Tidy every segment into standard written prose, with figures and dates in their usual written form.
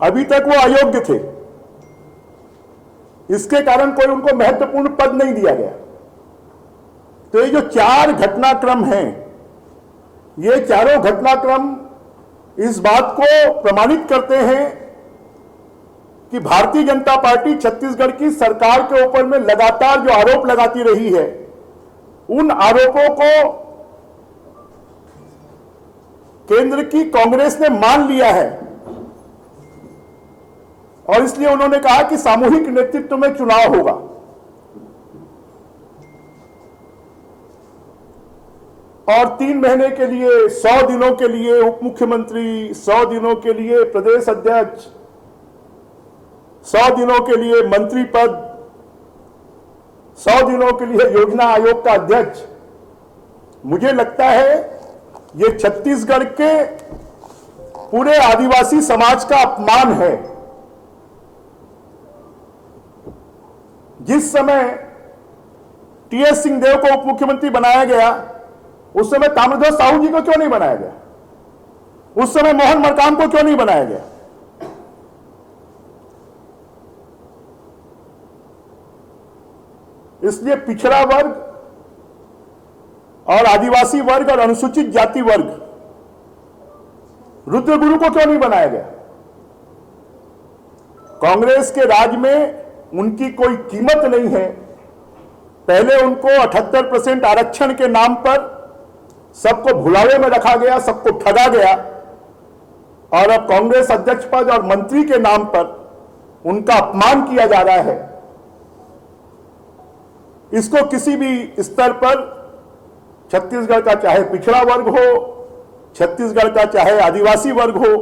अभी तक वो अयोग्य थे, इसके कारण कोई उनको महत्वपूर्ण पद नहीं दिया गया। तो ये जो 4 घटनाक्रम हैं, ये चारों घटनाक्रम इस बात को प्रमाणित करते हैं कि भारतीय जनता पार्टी छत्तीसगढ़ की सरकार के ऊपर में लगातार जो आरोप लगाती रही है, उन आरोपों को केंद्र की कांग्रेस ने मान लिया है और इसलिए उन्होंने कहा कि सामूहिक नेतृत्व में चुनाव होगा। और 3 महीने के लिए, 100 दिनों के लिए उप मुख्यमंत्री, 100 दिनों के लिए प्रदेश अध्यक्ष, 100 दिनों के लिए मंत्री पद, 100 दिनों के लिए योजना आयोग का अध्यक्ष। मुझे लगता है ये छत्तीसगढ़ के पूरे आदिवासी समाज का अपमान है। जिस समय टीएस सिंहदेव को उप मुख्यमंत्री बनाया गया, उस समय ताम्रध्वज साहू जी को क्यों नहीं बनाया गया? उस समय मोहन मरकाम को क्यों नहीं बनाया गया? इसलिए पिछड़ा वर्ग और आदिवासी वर्ग और अनुसूचित जाति वर्ग, रुद्रगुरु को क्यों नहीं बनाया गया? कांग्रेस के राज में उनकी कोई कीमत नहीं है। पहले उनको 78% आरक्षण के नाम पर सबको भुलावे में रखा गया, सबको ठगा गया, और अब कांग्रेस अध्यक्ष पद और मंत्री के नाम पर उनका अपमान किया जा रहा है। इसको किसी भी स्तर पर छत्तीसगढ़ का चाहे पिछड़ा वर्ग हो, छत्तीसगढ़ का चाहे आदिवासी वर्ग हो,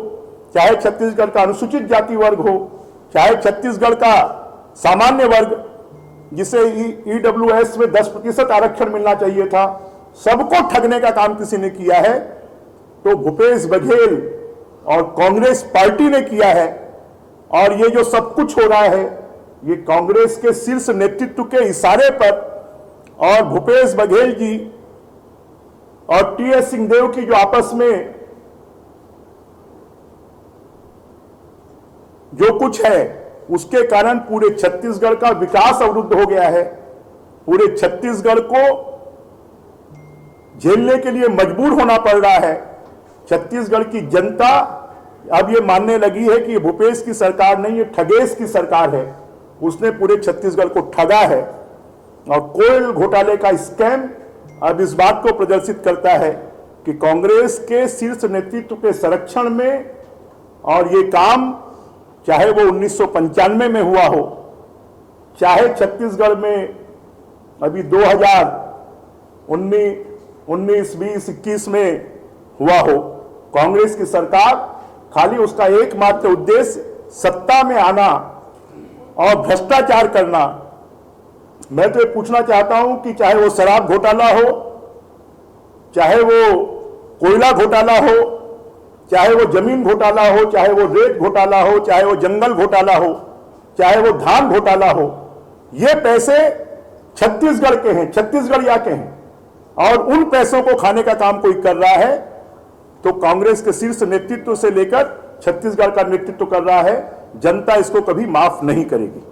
चाहे छत्तीसगढ़ का अनुसूचित जाति वर्ग हो, चाहे छत्तीसगढ़ का सामान्य वर्ग जिसे ईडब्ल्यूएस में 10% आरक्षण मिलना चाहिए था, सबको ठगने का काम किसी ने किया है तो भूपेश बघेल और कांग्रेस पार्टी ने किया है। और ये जो सब कुछ हो रहा है, ये कांग्रेस के शीर्ष नेतृत्व के इशारे पर और भूपेश बघेल जी और टीएस सिंहदेव की जो आपस में जो कुछ है, उसके कारण पूरे छत्तीसगढ़ का विकास अवरुद्ध हो गया है। पूरे छत्तीसगढ़ को झेलने के लिए मजबूर होना पड़ रहा है। छत्तीसगढ़ की जनता अब ये मानने लगी है कि ये भूपेश की सरकार नहीं, ये ठगेश की सरकार है। उसने पूरे छत्तीसगढ़ को ठगा है और कोयल घोटाले का स्कैम अब इस बात को प्रदर्शित करता है कि कांग्रेस के शीर्ष नेतृत्व के संरक्षण में, और ये काम चाहे वो 1995 में हुआ हो, चाहे छत्तीसगढ़ में अभी 2019, 20, 21 में हुआ हो, कांग्रेस की सरकार खाली उसका एकमात्र उद्देश्य सत्ता में आना और भ्रष्टाचार करना। मैं तो ये पूछना चाहता हूं कि चाहे वो शराब घोटाला हो, चाहे वो कोयला घोटाला हो, चाहे वो जमीन घोटाला हो, चाहे वो रेत घोटाला हो, चाहे वो जंगल घोटाला हो, चाहे वो धान घोटाला हो, ये पैसे छत्तीसगढ़ के हैं, छत्तीसगढ़िया के हैं, और उन पैसों को खाने का काम कोई कर रहा है तो कांग्रेस के शीर्ष नेतृत्व से लेकर छत्तीसगढ़ का नेतृत्व कर रहा है। जनता इसको कभी माफ नहीं करेगी।